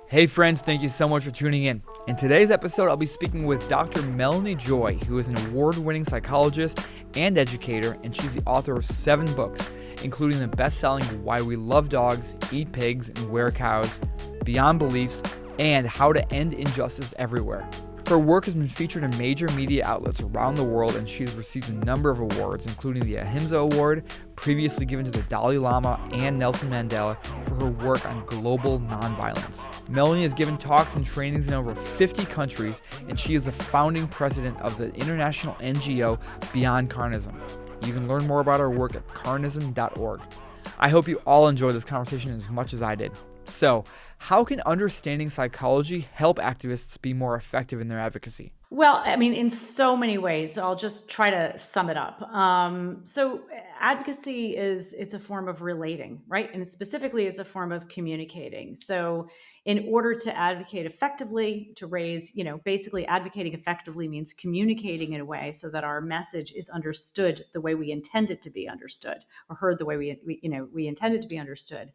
Hey friends, thank you so much for tuning in. In today's episode, I'll be speaking with Dr. Melanie Joy, who is an award-winning psychologist and educator, and she's the author of 7 books, including the best-selling Why We Love Dogs, Eat Pigs, and Wear Cows, Beyond Beliefs, and How to End Injustice Everywhere. Her work has been featured in major media outlets around the world, and she's received a number of awards, including the Ahimsa Award, previously given to the Dalai Lama and Nelson Mandela for her work on global nonviolence. Melanie has given talks and trainings in over 50 countries, and she is the founding president of the international NGO Beyond Carnism. You can learn more about her work at carnism.org. I hope you all enjoyed this conversation as much as I did. So, how can understanding psychology help activists be more effective in their advocacy? Well, I mean, in so many ways. I'll just try to sum it up. So advocacy it's a form of relating, right? And specifically, it's a form of communicating. So in order to advocate effectively, to raise, basically advocating effectively means communicating in a way so that our message is understood the way we intend it to be understood, or heard the way we intend it to be understood.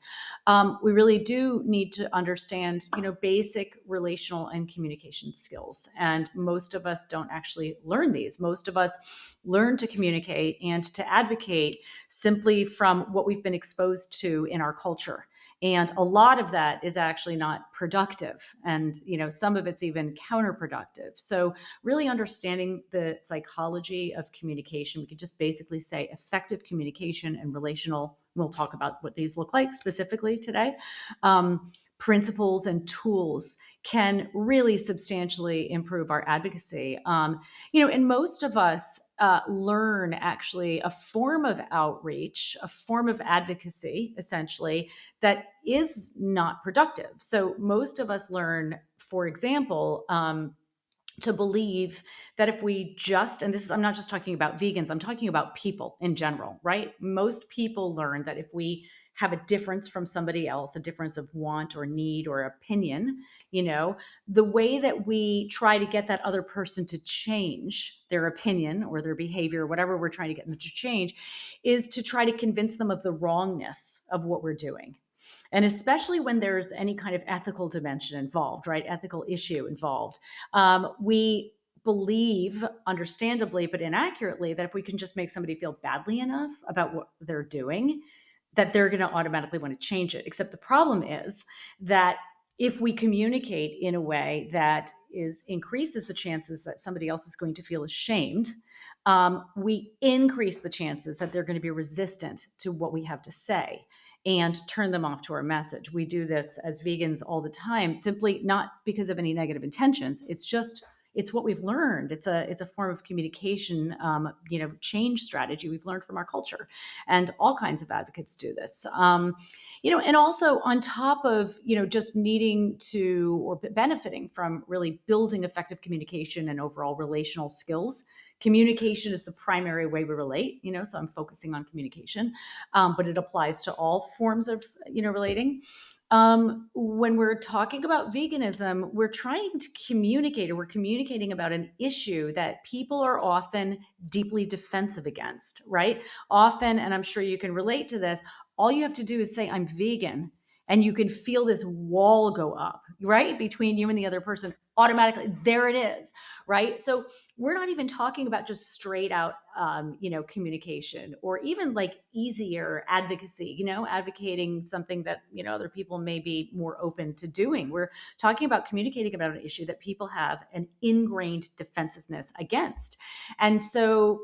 We really do need to understand, basic relational and communication skills. And most of us don't actually learn these. Most of us learn to communicate and to advocate simply from what we've been exposed to in our culture. And a lot of that is actually not productive. And, some of it's even counterproductive. So really understanding the psychology of communication, we could just basically say effective communication and relational. We'll talk about what these look like specifically today. Principles and tools can really substantially improve our advocacy. And most of us learn actually a form of outreach, a form of advocacy, essentially, that is not productive. So most of us learn, for example, to believe that if we just, and this is, I'm not just talking about vegans, I'm talking about people in general, right? Most people learn that if we have a difference from somebody else, a difference of want or need or opinion, the way that we try to get that other person to change their opinion or their behavior, whatever we're trying to get them to change, is to try to convince them of the wrongness of what we're doing. And especially when there's any kind of ethical dimension involved, right? Ethical issue involved. We believe, understandably, but inaccurately, that if we can just make somebody feel badly enough about what they're doing, that they're going to automatically want to change it. Except the problem is that if we communicate in a way that increases the chances that somebody else is going to feel ashamed, we increase the chances that they're going to be resistant to what we have to say and turn them off to our message. We do this as vegans all the time, simply not because of any negative intentions. It's what we've learned. It's a form of communication, change strategy we've learned from our culture, and all kinds of advocates do this. And also on top of just needing to or benefiting from really building effective communication and overall relational skills. Communication is the primary way we relate, so I'm focusing on communication, but it applies to all forms of, relating. When we're talking about veganism, we're trying to communicate, or we're communicating about an issue that people are often deeply defensive against, right? Often, and I'm sure you can relate to this, all you have to do is say, I'm vegan. And you can feel this wall go up, right? Between you and the other person automatically. There it is, right? So we're not even talking about just straight out, communication, or even like easier advocacy, advocating something that, other people may be more open to doing. We're talking about communicating about an issue that people have an ingrained defensiveness against. And so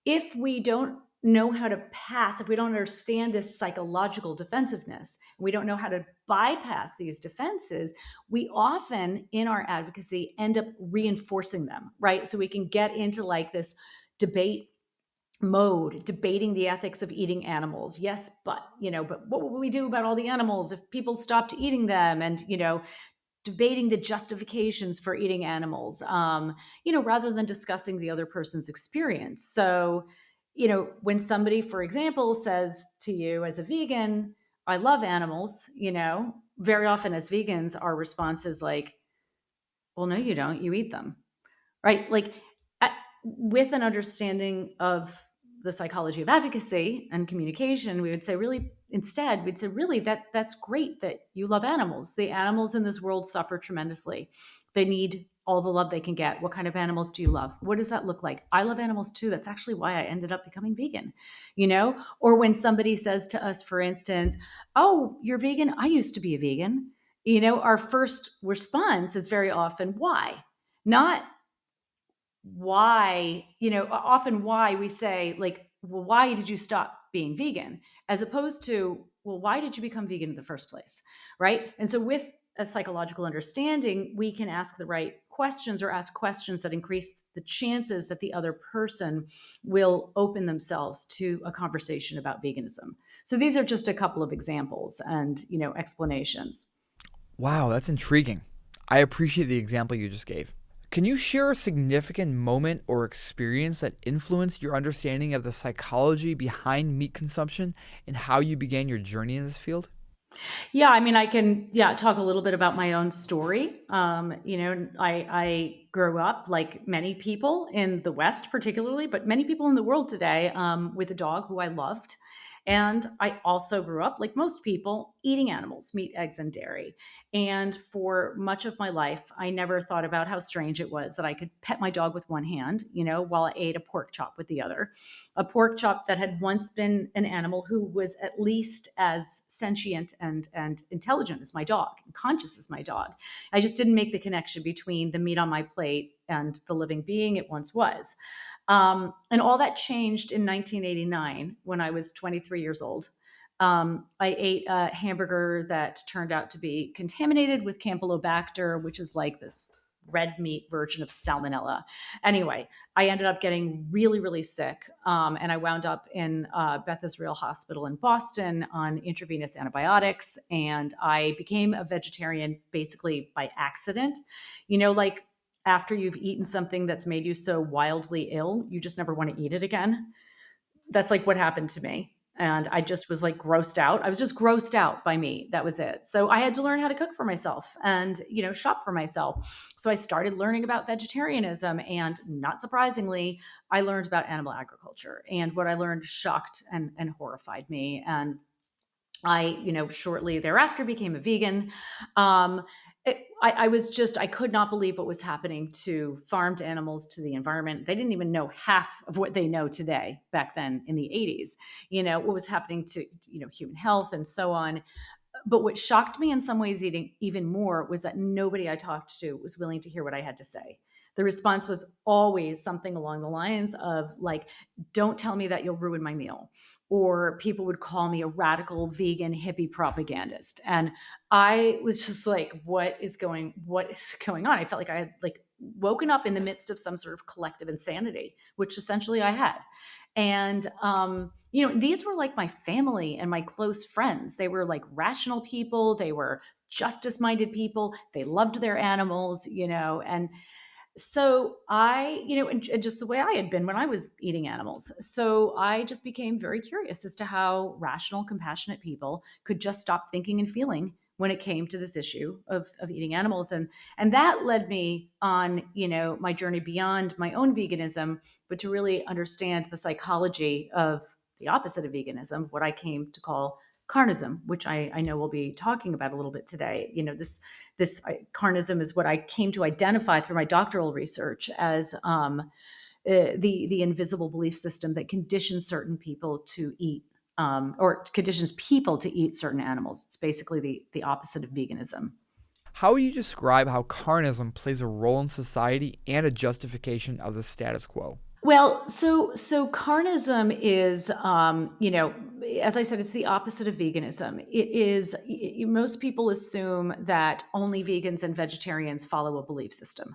if we don't know how to pass, if we don't understand this psychological defensiveness, and we don't know how to bypass these defenses, we often in our advocacy end up reinforcing them, right? So we can get into like this debate mode, debating the ethics of eating animals. Yes, but what will we do about all the animals if people stopped eating them? And, debating the justifications for eating animals, rather than discussing the other person's experience. So, when somebody, for example, says to you as a vegan, I love animals, very often as vegans, our response is like, well, no, you don't, you eat them, right? Like, with an understanding of the psychology of advocacy and communication, we would say really instead, we'd say really that's great that you love animals. The animals in this world suffer tremendously. They need all the love they can get. What kind of animals do you love? What does that look like? I love animals too. That's actually why I ended up becoming vegan, you know? Or when somebody says to us, for instance, oh, you're vegan? I used to be a vegan. You know, our first response is very often, why? Not why, often why we say, like, well, why did you stop being vegan? As opposed to, well, why did you become vegan in the first place? Right. And so with a psychological understanding, we can ask the right questions or ask questions that increase the chances that the other person will open themselves to a conversation about veganism. So these are just a couple of examples and, explanations. Wow, that's intriguing. I appreciate the example you just gave. Can you share a significant moment or experience that influenced your understanding of the psychology behind meat consumption and how you began your journey in this field? Yeah, I mean, I can, talk a little bit about my own story. I grew up like many people in the West, particularly, but many people in the world today, with a dog who I loved. And I also grew up, like most people, eating animals, meat, eggs, and dairy. And for much of my life, I never thought about how strange it was that I could pet my dog with one hand, while I ate a pork chop with the other. A pork chop that had once been an animal who was at least as sentient and intelligent as my dog, and conscious as my dog. I just didn't make the connection between the meat on my plate and the living being it once was. And all that changed in 1989 when I was 23 years old. I ate a hamburger that turned out to be contaminated with Campylobacter, which is like this red meat version of salmonella. Anyway, I ended up getting really, really sick. And I wound up in Beth Israel Hospital in Boston on intravenous antibiotics. And I became a vegetarian basically by accident. Like after you've eaten something that's made you so wildly ill, you just never want to eat it again. That's like what happened to me. And I just was like grossed out. I was just grossed out by meat. That was it. So I had to learn how to cook for myself and, shop for myself. So I started learning about vegetarianism. And not surprisingly, I learned about animal agriculture. And what I learned shocked and horrified me. And I, shortly thereafter became a vegan. I could not believe what was happening to farmed animals, to the environment. They didn't even know half of what they know today back then in the 80s, what was happening to, human health and so on. But what shocked me in some ways even more was that nobody I talked to was willing to hear what I had to say. The response was always something along the lines of like, don't tell me that you'll ruin my meal. Or people would call me a radical vegan hippie propagandist. And I was just like, what is going on? I felt like I had like woken up in the midst of some sort of collective insanity, which essentially I had. And these were like my family and my close friends. They were like rational people. They were justice minded people. They loved their animals, and so and just the way I had been when I was eating animals. So I just became very curious as to how rational, compassionate people could just stop thinking and feeling when it came to this issue of eating animals. And that led me on, my journey beyond my own veganism, but to really understand the psychology of the opposite of veganism, what I came to call carnism, which I know we'll be talking about a little bit today. This carnism is what I came to identify through my doctoral research as the invisible belief system that conditions certain people to eat or conditions people to eat certain animals. It's basically the opposite of veganism. How would you describe how carnism plays a role in society and a justification of the status quo? Well, so carnism is, as I said, it's the opposite of veganism. It is most people assume that only vegans and vegetarians follow a belief system,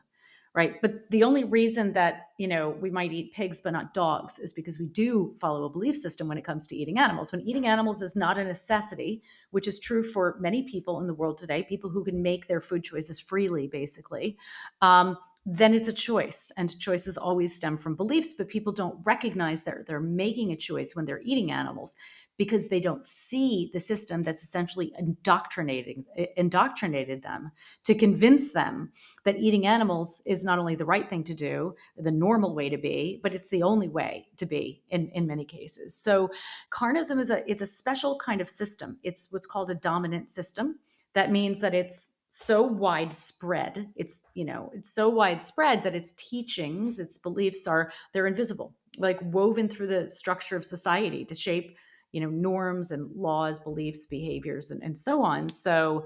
right? But the only reason that we might eat pigs but not dogs is because we do follow a belief system when it comes to eating animals. When eating animals is not a necessity, which is true for many people in the world today, people who can make their food choices freely, basically. then it's a choice. And choices always stem from beliefs, but people don't recognize that they're making a choice when they're eating animals because they don't see the system that's essentially indoctrinated them to convince them that eating animals is not only the right thing to do, the normal way to be, but it's the only way to be in many cases. So carnism is a special kind of system. It's what's called a dominant system. That means that it's so widespread. It's so widespread that its teachings, its beliefs they're invisible, like woven through the structure of society to shape, norms and laws, beliefs, behaviors, and so on. So,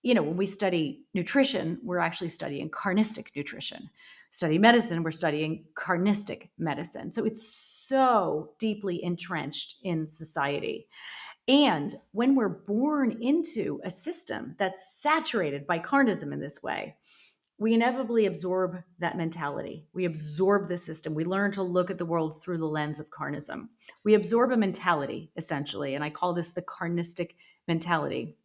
when we study nutrition, we're actually studying carnistic nutrition. Study medicine, we're studying carnistic medicine. So it's so deeply entrenched in society. And when we're born into a system that's saturated by carnism in this way, we inevitably absorb that mentality. We absorb the system. We learn to look at the world through the lens of carnism. We absorb a mentality, essentially, and I call this the carnistic mentality.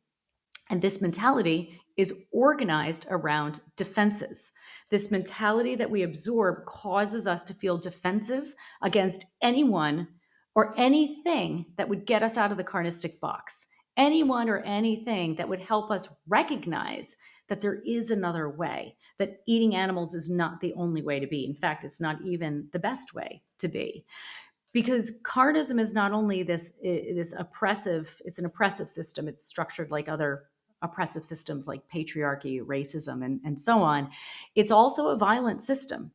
And this mentality is organized around defenses. This mentality that we absorb causes us to feel defensive against anyone or anything that would get us out of the carnistic box. Anyone or anything that would help us recognize that there is another way, that eating animals is not the only way to be. In fact, it's not even the best way to be, because carnism is not only this oppressive, it's an oppressive system. It's structured like other oppressive systems like patriarchy, racism, and so on. It's also a violent system,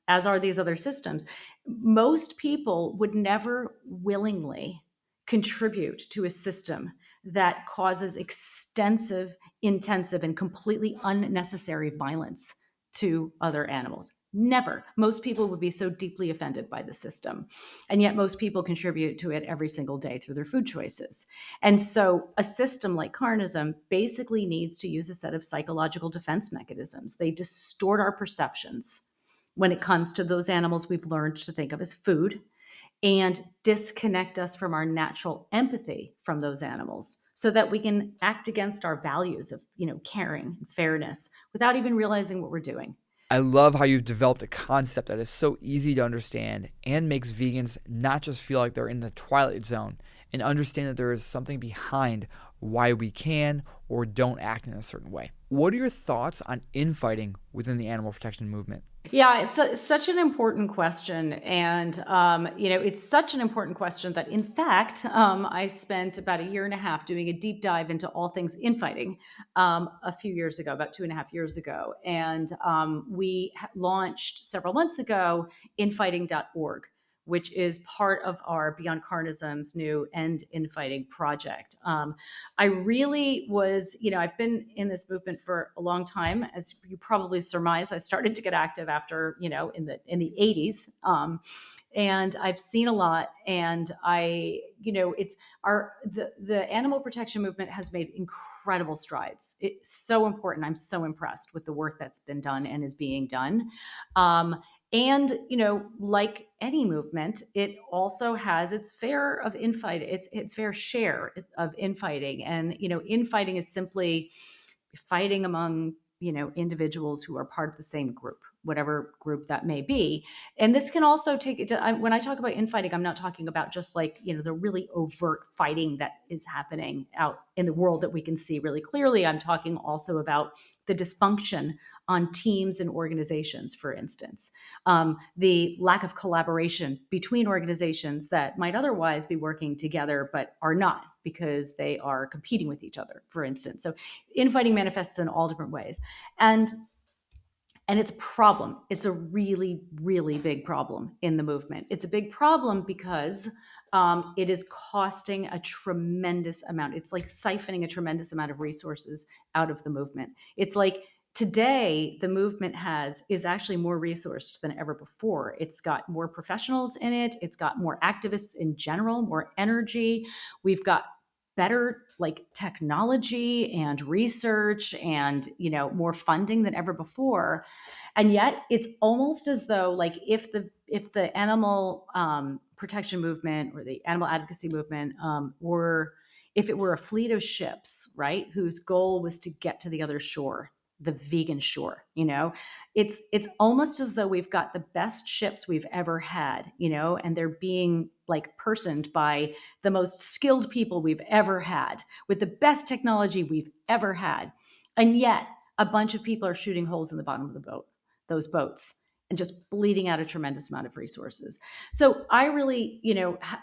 as are these other systems. Most people would never willingly contribute to a system that causes extensive, intensive, and completely unnecessary violence to other animals. Never. Most people would be so deeply offended by the system. And yet, most people contribute to it every single day through their food choices. And so, a system like carnism basically needs to use a set of psychological defense mechanisms. They distort our perceptions when it comes to those animals we've learned to think of as food, and disconnect us from our natural empathy from those animals so that we can act against our values of, caring and fairness without even realizing what we're doing. I love how you've developed a concept that is so easy to understand and makes vegans not just feel like they're in the twilight zone and understand that there is something behind why we can or don't act in a certain way. What are your thoughts on infighting within the animal protection movement? Yeah, it's such an important question. And, it's such an important question that, in fact, I spent about a year and a half doing a deep dive into all things infighting a few years ago, about 2.5 years ago. And we launched several months ago infighting.org, which is part of our Beyond Carnism's new End Infighting project. I really was, I've been in this movement for a long time, as you probably surmise. I started to get active after, in the 80s, and I've seen a lot. And it's the animal protection movement has made incredible strides. It's so important. I'm so impressed with the work that's been done and is being done. And, like any movement, it also has its fair of infighting, its fair share of infighting. And, infighting is simply fighting among, individuals who are part of the same group, whatever group that may be. And this can also take it to, when I talk about infighting, I'm not talking about just like, the really overt fighting that is happening out in the world that we can see really clearly. I'm talking also about the dysfunction on teams and organizations, for instance, the lack of collaboration between organizations that might otherwise be working together but are not because they are competing with each other, for instance. So infighting manifests in all different ways. And it's a problem. It's a really, really big problem in the movement. It's a big problem because it is costing a tremendous amount. It's like siphoning a tremendous amount of resources out of the movement. It's like today the movement is actually more resourced than ever before. It's got more professionals in it. It's got more activists in general, more energy. We've got better like technology and research and more funding than ever before. And yet it's almost as though like if the animal protection movement or the animal advocacy movement were if it were a fleet of ships, right, whose goal was to get to the other shore, the vegan shore. It's almost as though we've got the best ships we've ever had, and they're being like personed by the most skilled people we've ever had with the best technology we've ever had. And yet a bunch of people are shooting holes in the bottom of those boats, and just bleeding out a tremendous amount of resources. So I really,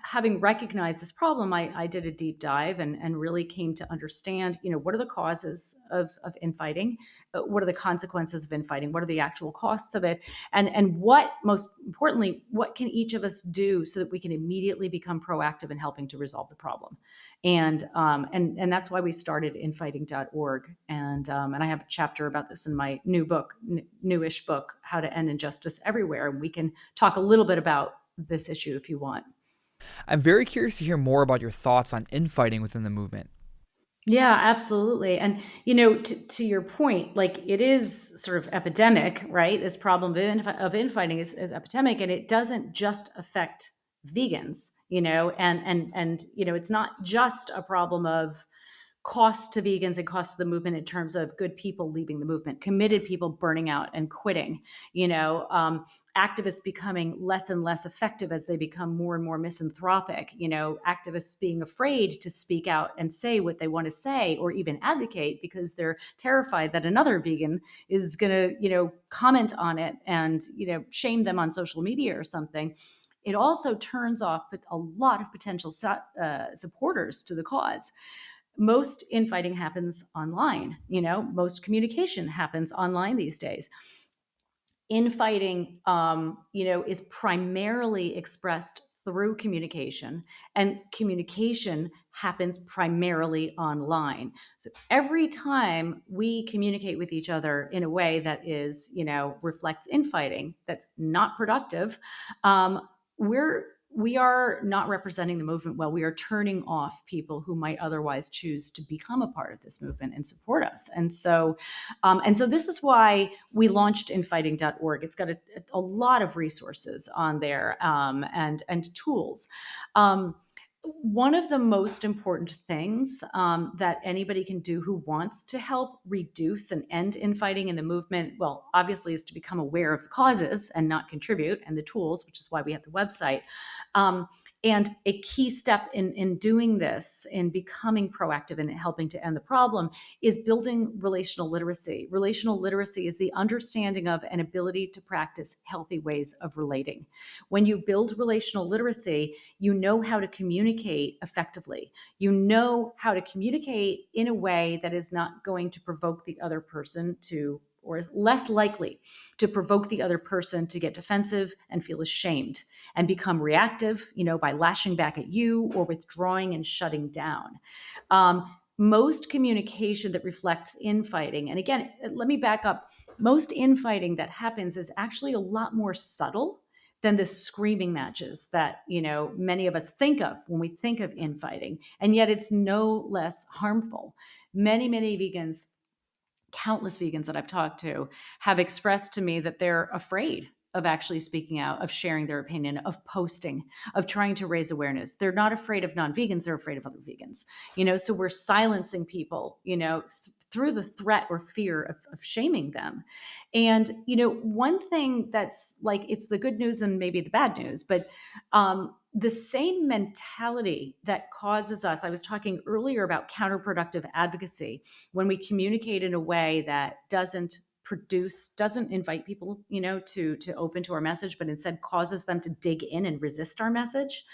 having recognized this problem, I did a deep dive, and really came to understand, what are the causes of infighting? What are the consequences of infighting? What are the actual costs of it? And what, most importantly, what can each of us do so that we can immediately become proactive in helping to resolve the problem? And that's why we started infighting.org. And I have a chapter about this in my newish book, How to End Injustice Everywhere. And we can talk a little bit about this issue if you want. I'm very curious to hear more about your thoughts on infighting within the movement. Yeah, absolutely. And, to your point, like, it is sort of epidemic, right? This problem of infighting is epidemic, and it doesn't just affect vegans, and it's not just a problem of cost to vegans and cost to the movement in terms of good people leaving the movement, committed people burning out and quitting, activists becoming less and less effective as they become more and more misanthropic, activists being afraid to speak out and say what they want to say, or even advocate, because they're terrified that another vegan is going to, comment on it and, shame them on social media or something. It also turns off a lot of potential supporters to the cause. Most infighting happens online. Most communication happens online these days. Infighting, is primarily expressed through communication, and communication happens primarily online. So every time we communicate with each other in a way that is, reflects infighting, that's not productive, we are not representing the movement well. We are turning off people who might otherwise choose to become a part of this movement and support us. And so this is why we launched infighting.org. It's got a lot of resources on there, and tools. One of the most important things that anybody can do who wants to help reduce and end infighting in the movement, well, obviously, is to become aware of the causes and not contribute, and the tools, which is why we have the website. And a key step in doing this, in becoming proactive and helping to end the problem, is building relational literacy. Relational literacy is the understanding of and ability to practice healthy ways of relating. When you build relational literacy, you know how to communicate effectively. You know how to communicate in a way that is not going to provoke the other person to, or is less likely to provoke the other person to get defensive and feel ashamed and become reactive, by lashing back at you or withdrawing and shutting down. Most communication that reflects infighting, and again, let me back up, most infighting that happens is actually a lot more subtle than the screaming matches that, many of us think of when we think of infighting. And yet it's no less harmful. Many vegans, countless vegans that I've talked to, have expressed to me that they're afraid of actually speaking out, of sharing their opinion, of posting, of trying to raise awareness. They're not afraid of non-vegans, they're afraid of other vegans. So we're silencing people, through the threat or fear of shaming them. And, one thing that's like, it's the good news and maybe the bad news, but the same mentality that causes us, I was talking earlier about counterproductive advocacy, when we communicate in a way that doesn't invite people, to open to our message, but instead causes them to dig in and resist our message.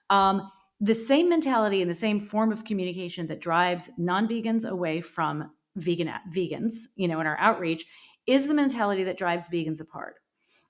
The same mentality and the same form of communication that drives non-vegans away from vegans, in our outreach, is the mentality that drives vegans apart.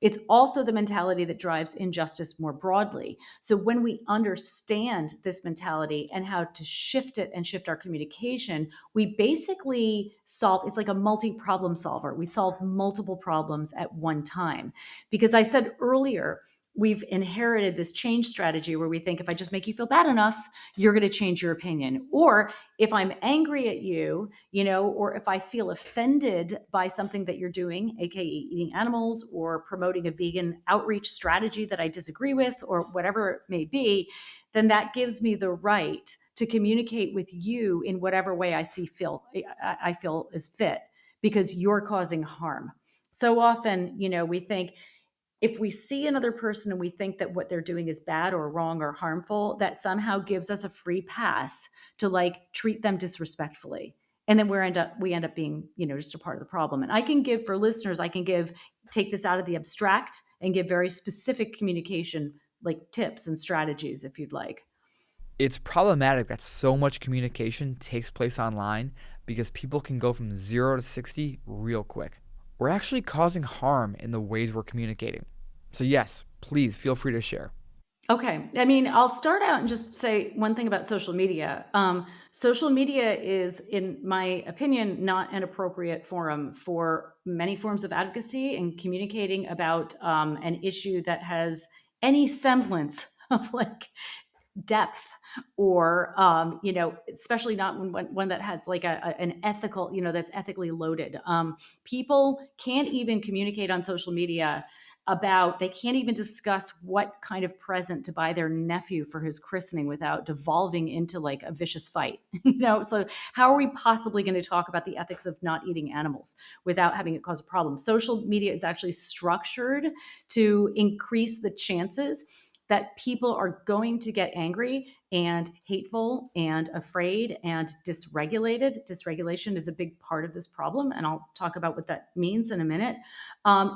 It's also the mentality that drives injustice more broadly. So when we understand this mentality and how to shift it and shift our communication, we basically solve, it's like a multi-problem solver. We solve multiple problems at one time. Because I said earlier, we've inherited this change strategy where we think, if I just make you feel bad enough, you're going to change your opinion. Or if I'm angry at you, or if I feel offended by something that you're doing, aka eating animals or promoting a vegan outreach strategy that I disagree with, or whatever it may be, then that gives me the right to communicate with you in whatever way I feel is fit. because you're causing harm. So often, we think if we see another person and we think that what they're doing is bad or wrong or harmful, that somehow gives us a free pass to like treat them disrespectfully. And then we end up being, just a part of the problem. And I can give for listeners, take this out of the abstract and give very specific communication like tips and strategies if you'd like. It's problematic that so much communication takes place online because people can go from 0 to 60 real quick. We're actually causing harm in the ways we're communicating. So yes, please feel free to share. Okay. I'll start out and just say one thing about social media. Social media is, in my opinion, not an appropriate forum for many forms of advocacy and communicating about an issue that has any semblance of like depth or especially not one that has like an ethical, that's ethically loaded. People can't even communicate on social media they can't even discuss what kind of present to buy their nephew for his christening without devolving into like a vicious fight. So how are we possibly going to talk about the ethics of not eating animals without having it cause a problem? Social media is actually structured to increase the chances that people are going to get angry and hateful and afraid and dysregulated. Dysregulation is a big part of this problem, and I'll talk about what that means in a minute.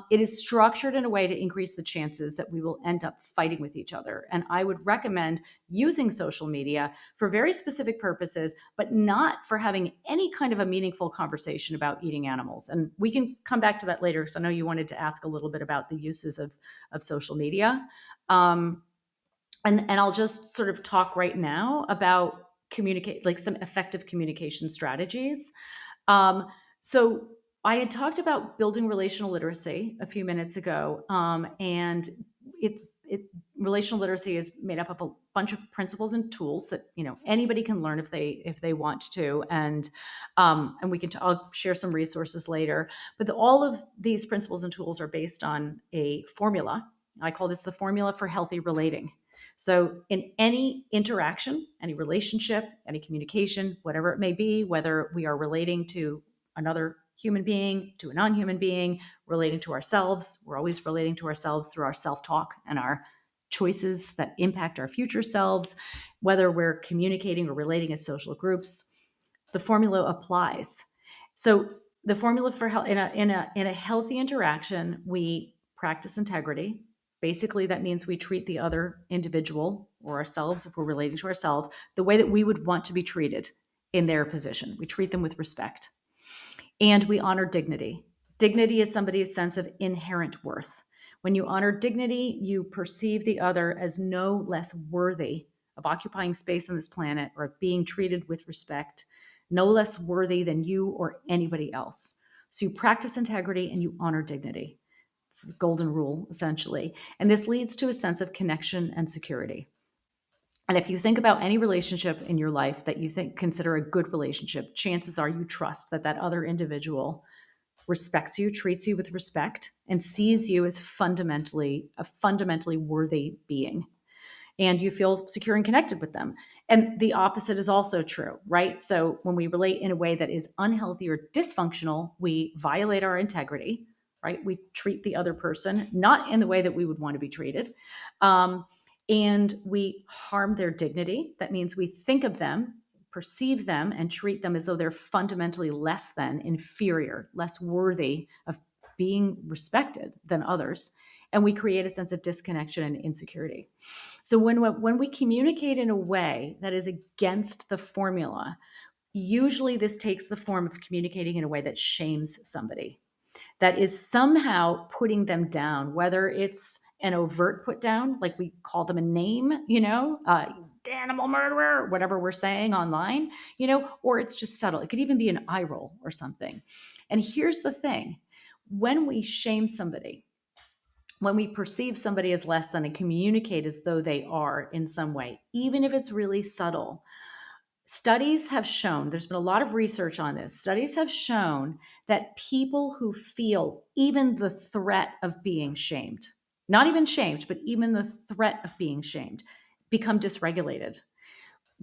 It is structured in a way to increase the chances that we will end up fighting with each other. And I would recommend using social media for very specific purposes, but not for having any kind of a meaningful conversation about eating animals. And we can come back to that later, because I know you wanted to ask a little bit about the uses of social media. And I'll just sort of talk right now about like some effective communication strategies. So I had talked about building relational literacy a few minutes ago, and relational literacy is made up of a bunch of principles and tools that anybody can learn if they want to, and I'll share some resources later. But all of these principles and tools are based on a formula. I call this the formula for healthy relating. So in any interaction, any relationship, any communication, whatever it may be, whether we are relating to another human being, to a non-human being, relating to ourselves, we're always relating to ourselves through our self-talk and our choices that impact our future selves, whether we're communicating or relating as social groups, the formula applies. So the formula for in a healthy interaction, we practice integrity. Basically, that means we treat the other individual or ourselves, if we're relating to ourselves, the way that we would want to be treated in their position. We treat them with respect. And we honor dignity. Dignity is somebody's sense of inherent worth. When you honor dignity, you perceive the other as no less worthy of occupying space on this planet or of being treated with respect, no less worthy than you or anybody else. So you practice integrity and you honor dignity. It's the golden rule, essentially. And this leads to a sense of connection and security. And if you think about any relationship in your life that you consider a good relationship, chances are you trust that other individual respects you, treats you with respect, and sees you as a fundamentally worthy being. And you feel secure and connected with them. And the opposite is also true, right? So when we relate in a way that is unhealthy or dysfunctional, we violate our integrity, right? We treat the other person not in the way that we would want to be treated. And we harm their dignity. That means we think of them, perceive them, and treat them as though they're fundamentally less than, inferior, less worthy of being respected than others. And we create a sense of disconnection and insecurity. So when we communicate in a way that is against the formula, usually this takes the form of communicating in a way that shames somebody, that is somehow putting them down, whether it's an overt put down, like we call them a name, animal murderer, whatever we're saying online, or it's just subtle. It could even be an eye roll or something. And here's the thing. When we shame somebody, when we perceive somebody as less than and communicate as though they are in some way, even if it's really subtle, studies have shown, there's been a lot of research on this, studies have shown that people who feel even the threat of being shamed, not even shamed, but even the threat of being shamed, become dysregulated.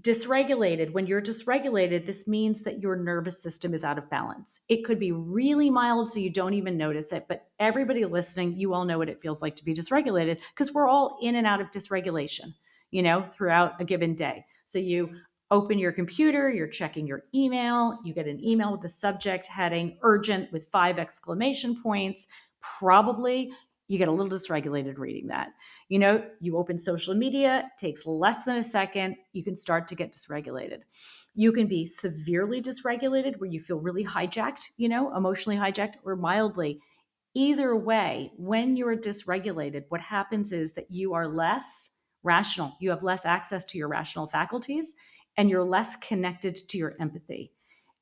Dysregulated. When you're dysregulated, this means that your nervous system is out of balance. It could be really mild, so you don't even notice it. But everybody listening, you all know what it feels like to be dysregulated because we're all in and out of dysregulation, throughout a given day. So you open your computer, you're checking your email, you get an email with the subject heading urgent with 5 exclamation points. Probably you get a little dysregulated reading that. You open social media, takes less than a second, you can start to get dysregulated. You can be severely dysregulated where you feel really hijacked, emotionally hijacked, or mildly. Either way, when you're dysregulated, what happens is that you are less rational. You have less access to your rational faculties and you're less connected to your empathy.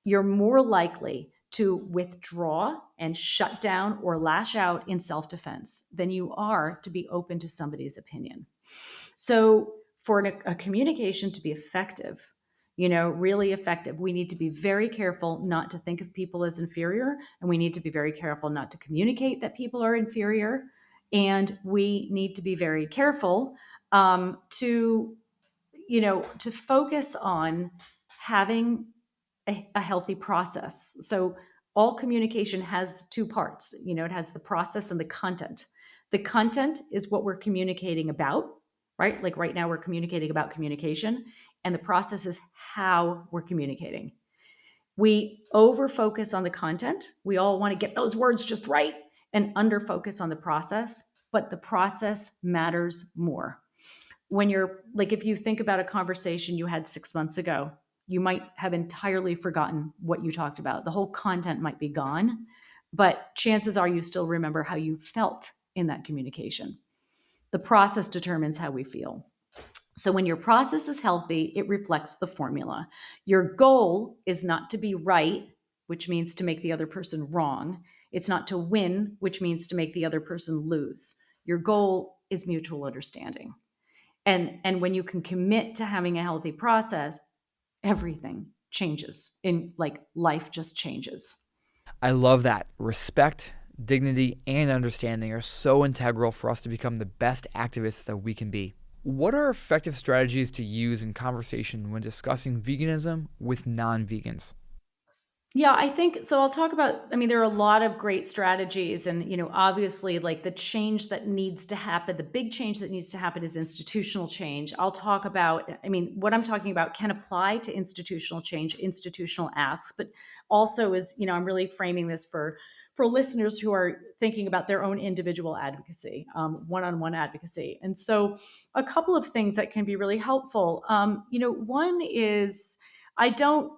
You're more likely to withdraw and shut down or lash out in self defense than you are to be open to somebody's opinion. So, for a communication to be effective, really effective, we need to be very careful not to think of people as inferior. And we need to be very careful not to communicate that people are inferior. And we need to be very careful to focus on having a healthy process. So all communication has two parts. It has the process and the content. The content is what we're communicating about, right? Like right now, we're communicating about communication, and the process is how we're communicating. We over focus on the content. We all want to get those words just right and under focus on the process, but the process matters more. When you're like, if you think about a conversation you had 6 months ago, you might have entirely forgotten what you talked about. The whole content might be gone, but chances are you still remember how you felt in that communication. The process determines how we feel. So when your process is healthy, it reflects the formula. Your goal is not to be right, which means to make the other person wrong. It's not to win, which means to make the other person lose. Your goal is mutual understanding. And when you can commit to having a healthy process, everything changes. In like life just changes. I love that. Respect, dignity, and understanding are so integral for us to become the best activists that we can be. What are effective strategies to use in conversation when discussing veganism with non-vegans? Yeah, I think so. I'll talk about, I mean, there are a lot of great strategies, and, obviously, like the change that needs to happen, the big change that needs to happen is institutional change. I'll talk about, I mean, what I'm talking about can apply to institutional change, institutional asks, but also is, I'm really framing this for listeners who are thinking about their own individual advocacy, one-on-one advocacy. And so a couple of things that can be really helpful. One is, I don't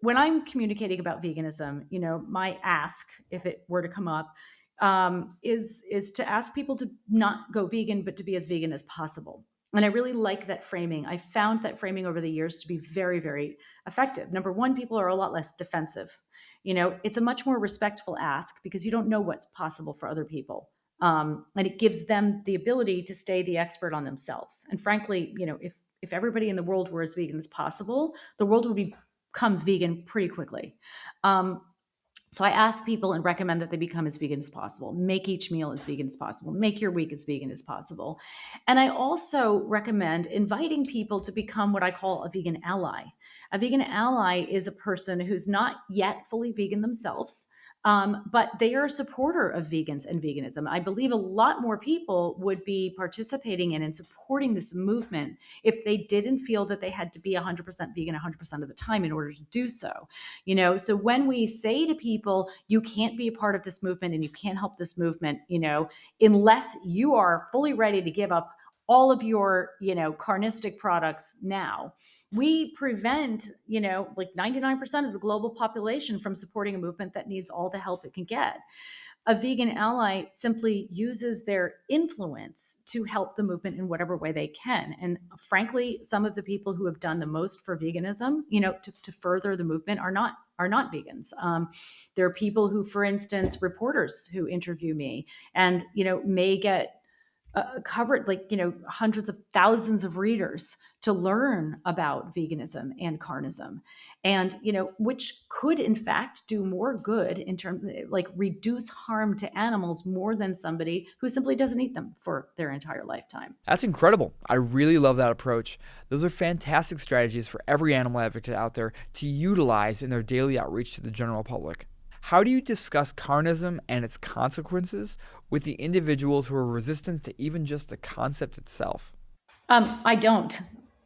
when I'm communicating about veganism, my ask, if it were to come up, is to ask people to not go vegan, but to be as vegan as possible. And I really like that framing. I found that framing over the years to be very, very effective. Number one, people are a lot less defensive. It's a much more respectful ask because you don't know what's possible for other people. And it gives them the ability to stay the expert on themselves. And frankly, if everybody in the world were as vegan as possible, the world would become vegan pretty quickly. So I ask people and recommend that they become as vegan as possible. Make each meal as vegan as possible. Make your week as vegan as possible. And I also recommend inviting people to become what I call a vegan ally. A vegan ally is a person who's not yet fully vegan themselves, but they are a supporter of vegans and veganism. I believe a lot more people would be participating in and supporting this movement if they didn't feel that they had to be 100% vegan 100% of the time in order to do so. So when we say to people, you can't be a part of this movement and you can't help this movement, unless you are fully ready to give up all of your, carnistic products now, we prevent, like 99% of the global population from supporting a movement that needs all the help it can get. A vegan ally simply uses their influence to help the movement in whatever way they can. And frankly, some of the people who have done the most for veganism, to further the movement are not vegans. There are people who, for instance, reporters who interview me and, may get covered like, hundreds of thousands of readers to learn about veganism and carnism, and which could in fact do more good in terms, like, reduce harm to animals more than somebody who simply doesn't eat them for their entire lifetime. That's incredible. I really love that approach. Those are fantastic strategies for every animal advocate out there to utilize in their daily outreach to the general public. How do you discuss carnism and its consequences with the individuals who are resistant to even just the concept itself? I don't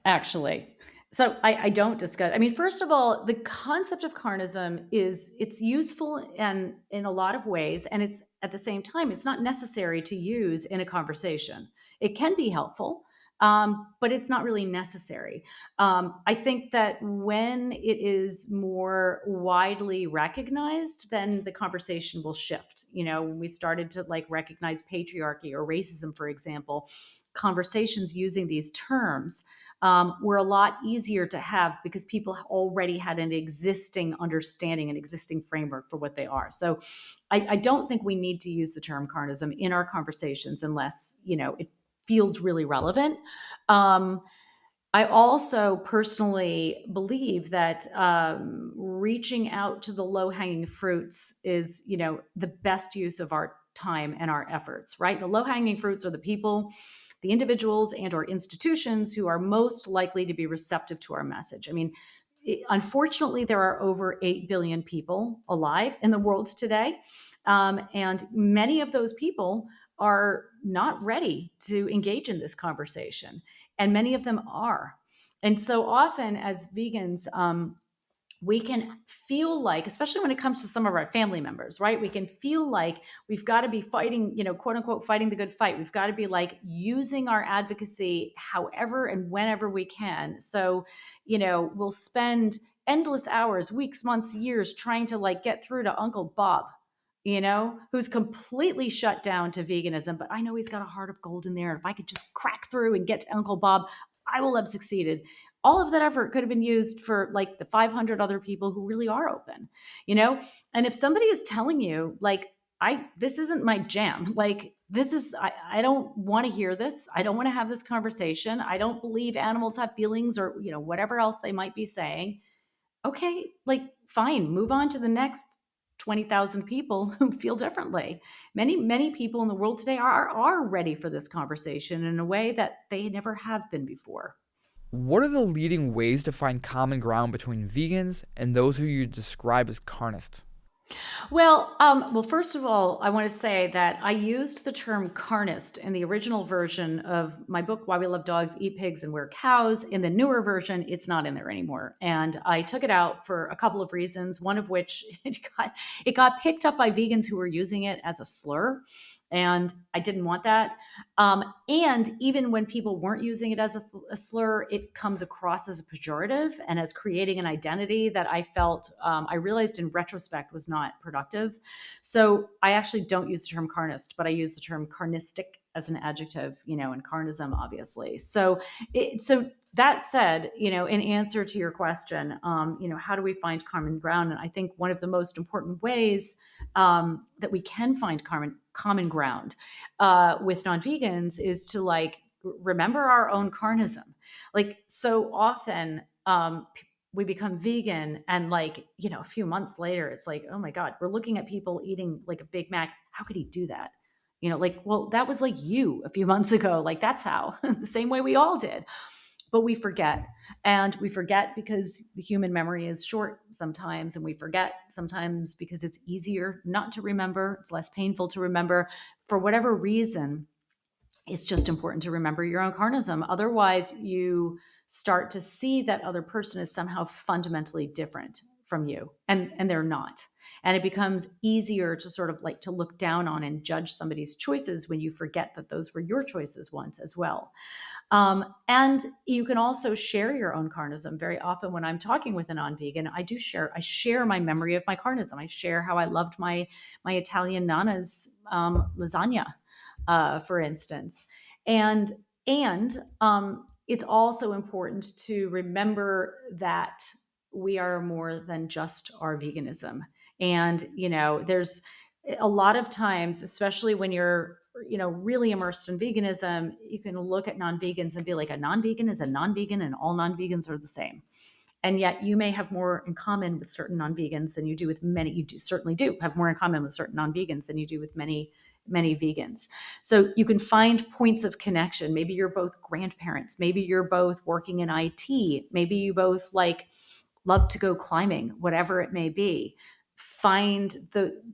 actually. So I don't discuss. I mean, first of all, the concept of carnism it's useful and in a lot of ways, and it's at the same time it's not necessary to use in a conversation. It can be helpful, but it's not really necessary. I think that when it is more widely recognized, then the conversation will shift. When we started to like recognize patriarchy or racism, for example, conversations using these terms were a lot easier to have because people already had an existing understanding, an existing framework for what they are. So I don't think we need to use the term carnism in our conversations unless, it feels really relevant. Um, I also personally believe that reaching out to the low hanging fruits is, the best use of our time and our efforts, right? The low hanging fruits are the people, the individuals and or institutions who are most likely to be receptive to our message. I mean, unfortunately, there are over 8 billion people alive in the world today. And many of those people are not ready to engage in this conversation, and many of them are. And so often, as vegans, we can feel like, especially when it comes to some of our family members, right? We can feel like we've got to be fighting, quote unquote, fighting the good fight. We've got to be like using our advocacy however and whenever we can. So, we'll spend endless hours, weeks, months, years trying to like get through to Uncle Bob, who's completely shut down to veganism. But I know he's got a heart of gold in there. If I could just crack through and get to Uncle Bob, I will have succeeded. All of that effort could have been used for like the 500 other people who really are open, you know? And if somebody is telling you, like, this isn't my jam, like, I don't want to hear this. I don't want to have this conversation. I don't believe animals have feelings or, whatever else they might be saying. Okay, like, fine, move on to the next 20,000 people who feel differently. Many people in the world today are ready for this conversation in a way that they never have been before. What are the leading ways to find common ground between vegans and those who you describe as carnists? Well, first of all, I want to say that I used the term carnist in the original version of my book, Why We Love Dogs, Eat Pigs, and Wear Cows. In the newer version, it's not in there anymore. And I took it out for a couple of reasons, one of which it got picked up by vegans who were using it as a slur. And I didn't want that. And even when people weren't using it as a slur, it comes across as a pejorative and as creating an identity that I felt, I realized in retrospect was not productive. So I actually don't use the term carnist, but I use the term carnistic as an adjective, and carnism, obviously. So that said, in answer to your question, how do we find common ground? And I think one of the most important ways that we can find common ground with non-vegans is to like remember our own carnism. Like, so often we become vegan and like, a few months later it's like, oh my god, we're looking at people eating like a Big Mac. How could he do that? Like, well, that was like you a few months ago. Like, that's how the same way we all did. But we forget, and we forget because the human memory is short sometimes, and we forget sometimes because it's easier not to remember, it's less painful to remember. For whatever reason, it's just important to remember your own carnism. Otherwise, you start to see that other person is somehow fundamentally different from you, and they're not. And it becomes easier to sort of like to look down on and judge somebody's choices when you forget that those were your choices once as well. And you can also share your own carnism. Very often when I'm talking with a non-vegan, I share my memory of my carnism. I share how I loved my Italian nana's lasagna, for instance. And it's also important to remember that we are more than just our veganism. And there's a lot of times, especially when you're really immersed in veganism, you can look at non-vegans and be like, a non-vegan is a non-vegan and all non-vegans are the same. And yet you may have more in common with certain non-vegans than you do with many. Certainly do have more in common with certain non-vegans than you do with many vegans. So you can find points of connection. Maybe you're both grandparents. Maybe you're both working in IT. Maybe you both love to go climbing, whatever it may be.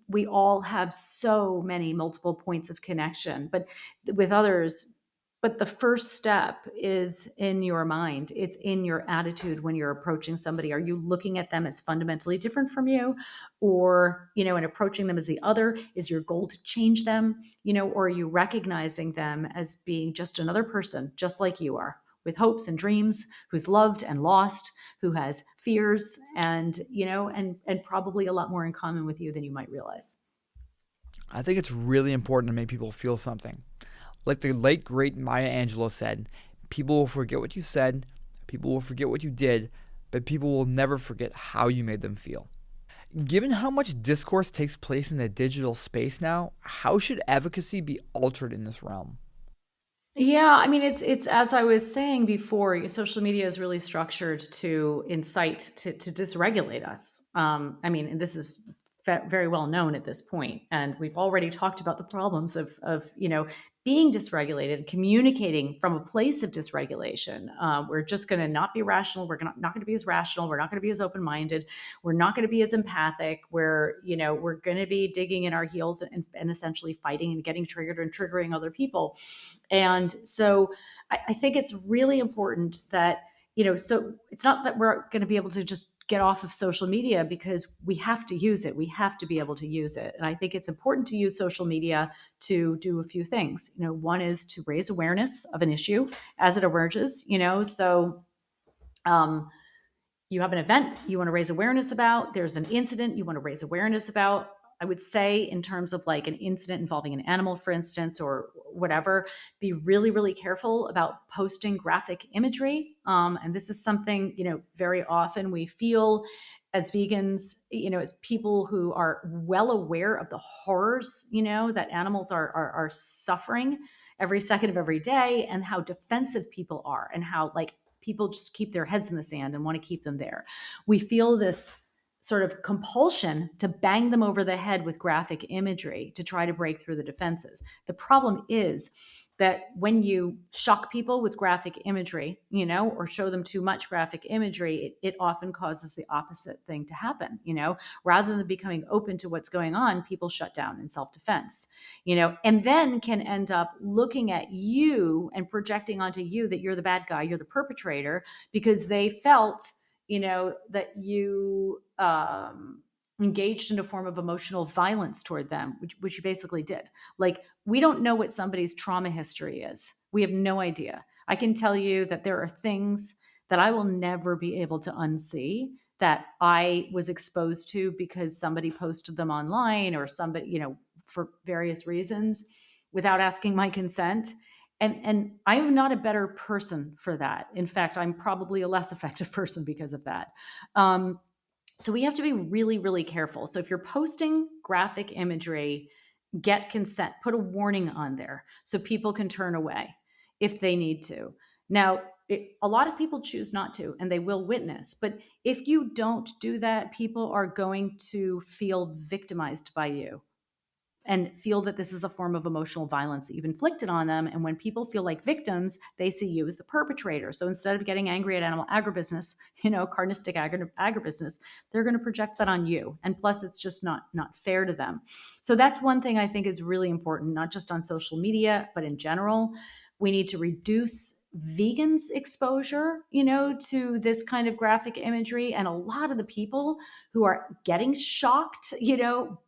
We all have so many multiple points of connection, but with others. But the first step is in your mind. It's in your attitude when you're approaching somebody. Are you looking at them as fundamentally different from you? Or, and approaching them as the other? Is your goal to change them? Or are you recognizing them as being just another person, just like you are, with hopes and dreams, who's loved and lost, who has fears and probably a lot more in common with you than you might realize. I think it's really important to make people feel something. Like the late great Maya Angelou said, people will forget what you said, people will forget what you did, but people will never forget how you made them feel. Given how much discourse takes place in the digital space now, how should advocacy be altered in this realm? Yeah, I mean, it's as I was saying before, social media is really structured to incite to dysregulate us. I mean, and this is very well known at this point, and we've already talked about the problems of being dysregulated, communicating from a place of dysregulation. We're just going to not be rational. We're not going to be as rational. We're not going to be as open minded. We're not going to be as empathic. We're going to be digging in our heels and essentially fighting and getting triggered and triggering other people. And so I think it's really important that, so it's not that we're going to be able to just get off of social media, because we have to use it. We have to be able to use it. And I think it's important to use social media to do a few things. One is to raise awareness of an issue as it emerges, so you have an event you want to raise awareness about, there's an incident you want to raise awareness about. I would say, in terms of like an incident involving an animal, for instance, or whatever, be really, really careful about posting graphic imagery. And this is something, very often we feel as vegans, as people who are well aware of the horrors, that animals are suffering every second of every day, and how defensive people are, and how people just keep their heads in the sand and want to keep them there. We feel this sort of compulsion to bang them over the head with graphic imagery to try to break through the defenses. The problem is that when you shock people with graphic imagery, or show them too much graphic imagery, it often causes the opposite thing to happen. Rather than becoming open to what's going on, people shut down in self-defense, and then can end up looking at you and projecting onto you that you're the bad guy, you're the perpetrator, because they felt that you engaged in a form of emotional violence toward them, which you basically did. Like, we don't know what somebody's trauma history is. We have no idea. I can tell you that there are things that I will never be able to unsee that I was exposed to because somebody posted them online, or somebody, for various reasons, without asking my consent. And I'm not a better person for that. In fact, I'm probably a less effective person because of that. So we have to be really, really careful. So if you're posting graphic imagery, get consent, put a warning on there so people can turn away if they need to. Now, a lot of people choose not to, and they will witness. But if you don't do that, people are going to feel victimized by you and feel that this is a form of emotional violence that you've inflicted on them. And when people feel like victims, they see you as the perpetrator. So instead of getting angry at animal agribusiness, carnistic agribusiness, they're going to project that on you. And plus, it's just not fair to them. So that's one thing I think is really important, not just on social media, but in general. We need to reduce vegans' exposure, to this kind of graphic imagery. And a lot of the people who are getting shocked,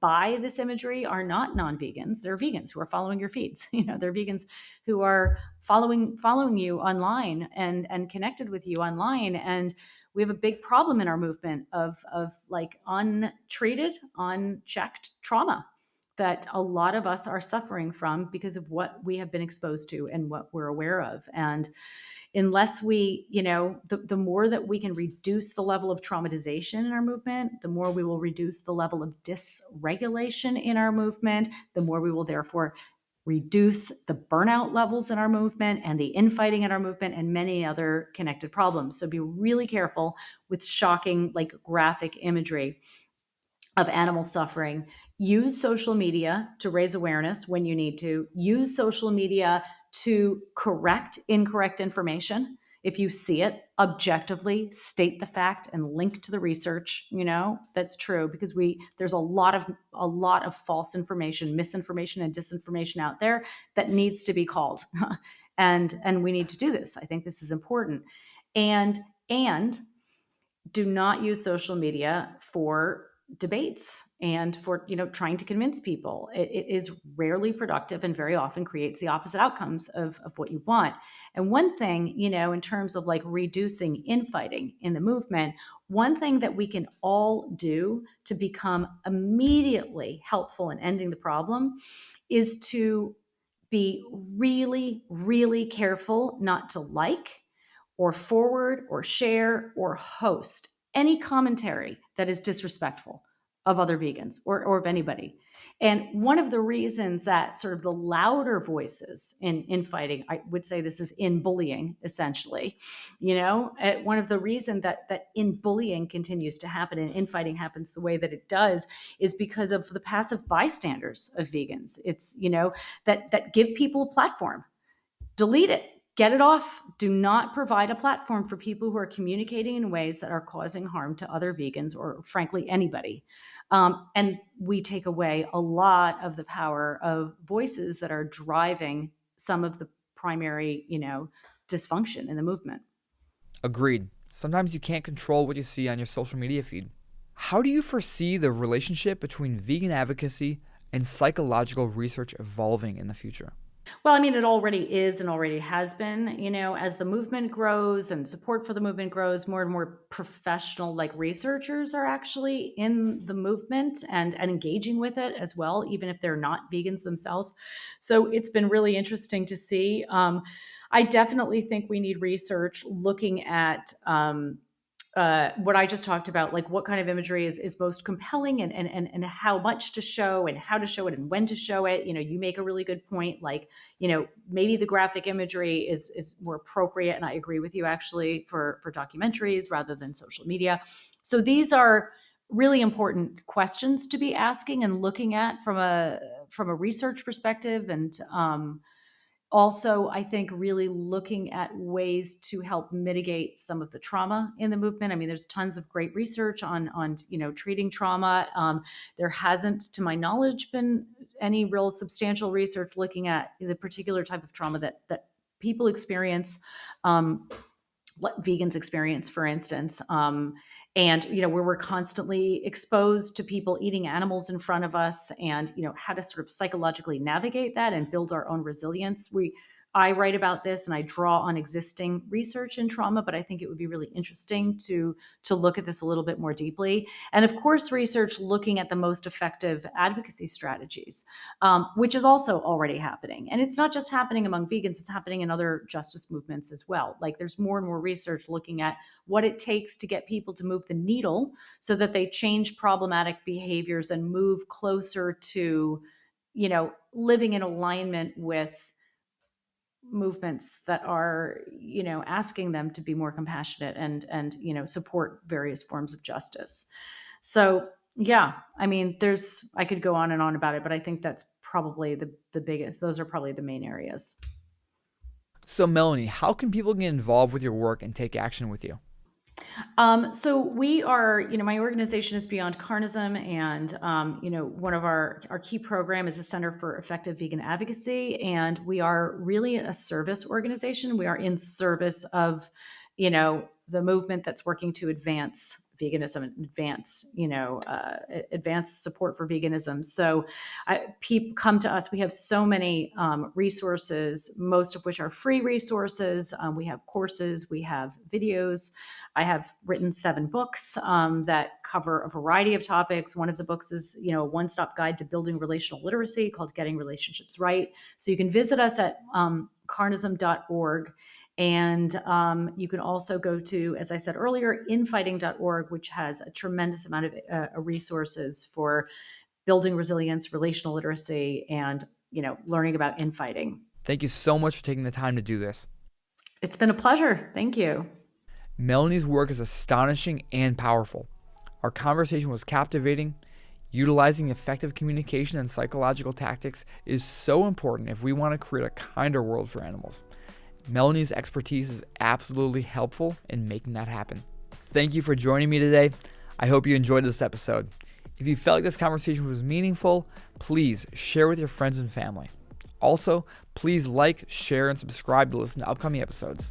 by this imagery are not non-vegans. They're vegans who are following your feeds. They're vegans who are following you online and connected with you online. And we have a big problem in our movement of like untreated, unchecked trauma that a lot of us are suffering from because of what we have been exposed to and what we're aware of. And unless we, the more that we can reduce the level of traumatization in our movement, the more we will reduce the level of dysregulation in our movement, the more we will therefore reduce the burnout levels in our movement and the infighting in our movement and many other connected problems. So be really careful with shocking, like graphic imagery of animal suffering. Use social media to raise awareness when you need to. Use social media to correct incorrect information. If you see it, objectively state the fact and link to the research, that's true, because there's a lot of false information, misinformation and disinformation out there that needs to be called. and we need to do this. I think this is important. And do not use social media for debates and for trying to convince people. It is rarely productive and very often creates the opposite outcomes of what you want. And one thing, in terms of like reducing infighting in the movement, one thing that we can all do to become immediately helpful in ending the problem is to be really, really careful not to like or forward or share or host any commentary that is disrespectful of other vegans or of anybody. And one of the reasons that sort of the louder voices in fighting, I would say this is in bullying, essentially, one of the reasons that in bullying continues to happen and infighting happens the way that it does is because of the passive bystanders of vegans. It's, that give people a platform. Delete it. Get it off. Do not provide a platform for people who are communicating in ways that are causing harm to other vegans or, frankly, anybody. And we take away a lot of the power of voices that are driving some of the primary, dysfunction in the movement. Agreed. Sometimes you can't control what you see on your social media feed. How do you foresee the relationship between vegan advocacy and psychological research evolving in the future? Well, I mean, it already is and already has been, as the movement grows and support for the movement grows, more and more professional like researchers are actually in the movement and engaging with it as well, even if they're not vegans themselves. So it's been really interesting to see. I definitely think we need research looking at what I just talked about, like what kind of imagery is most compelling and how much to show and how to show it and when to show it. You make a really good point. Like, maybe the graphic imagery is more appropriate. And I agree with you actually for documentaries rather than social media. So these are really important questions to be asking and looking at from a research perspective. And also, I think really looking at ways to help mitigate some of the trauma in the movement. I mean, there's tons of great research on treating trauma. There hasn't, to my knowledge, been any real substantial research looking at the particular type of trauma that people experience. What vegans experience, for instance, and where we're constantly exposed to people eating animals in front of us, and how to sort of psychologically navigate that and build our own resilience. I write about this and I draw on existing research in trauma, but I think it would be really interesting to look at this a little bit more deeply. And of course, research looking at the most effective advocacy strategies, which is also already happening. And it's not just happening among vegans, it's happening in other justice movements as well. Like there's more and more research looking at what it takes to get people to move the needle so that they change problematic behaviors and move closer to, living in alignment with movements that are asking them to be more compassionate and support various forms of justice. So yeah, I mean, I could go on and on about it, but I think that's probably the biggest. Those are probably the main areas. So, Melanie, how can people get involved with your work and take action with you? So we are, my organization is Beyond Carnism, and one of our key program is a Center for Effective Vegan Advocacy, and we are really a service organization. We are in service of, the movement that's working to advance veganism and advance support for veganism. So people come to us. We have so many resources, most of which are free resources. We have courses, we have videos. I have written 7 books that cover a variety of topics. One of the books is, a one-stop guide to building relational literacy called Getting Relationships Right. So you can visit us at carnism.org. And you can also go to, as I said earlier, infighting.org, which has a tremendous amount of resources for building resilience, relational literacy, and learning about infighting. Thank you so much for taking the time to do this. It's been a pleasure. Thank you. Melanie's work is astonishing and powerful. Our conversation was captivating. Utilizing effective communication and psychological tactics is so important if we want to create a kinder world for animals. Melanie's expertise is absolutely helpful in making that happen. Thank you for joining me today. I hope you enjoyed this episode. If you felt like this conversation was meaningful, please share with your friends and family. Also, please like, share, and subscribe to listen to upcoming episodes.